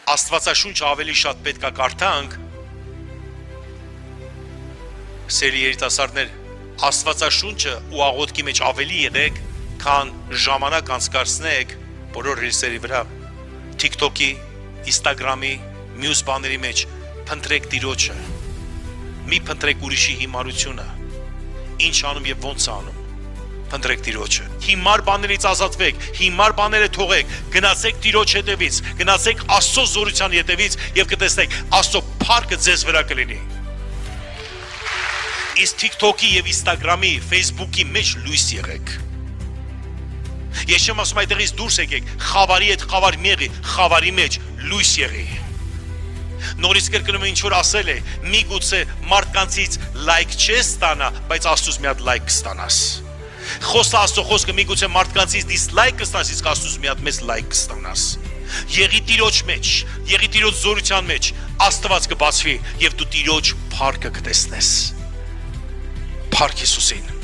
Աստվածաշունչը ավելի շատ պետք է կարդանք, սերի երիտասարդներ, Աստվածաշունչը ու աղոթքի մեջ ավելի եղեք, քան ժամանակ անցկացնեք բոլոր ռիլսերի վրա, TikTok-ի, Instagram-ի, մյուս բաների մեջ, փնտրեք Տիրոջը, մի փնտրեք ուրիշի հիմարությունը, ինչ անում եւ ոնց անում, փնտրեք Տիրոջը, հիմար բաներից ազատվեք, հիմար բաները թողեք, գնացեք Տիրոջ հետևից, գնացեք Աստծո զորության հետևից եւ կտեսնեք Աստծո փառքը ձեզ վրա կլինի։ Իսկ TikTok-ի եւ Instagram-ի, Facebook-ի մեջ լույս եղեք։ Ես չեմ ասում այդտեղից դուրս եկեք, խավարի հետ խավար մեղի, խավարի մեջ լույս եղի։ Նորից կրկնում եմ ինչ որ ասել է, միգուցե մարդկանցից լայք չես ստանա, բայց Աստծուց մի հատ լայք կստանաս։ Խոսա Աստծո խոսքը, միգուցե մարդկանցից դիսլայք կստանաս, իսկ Աստծուց մի հատ մեծ լայք կստանաս։ Եղի Տիրոջ մեջ, եղի Տիրոջ զորության մեջ, Աստված կբացվի եւ դու Տիրոջ փառքը կտեսնես։ Փառք Հիսուսին։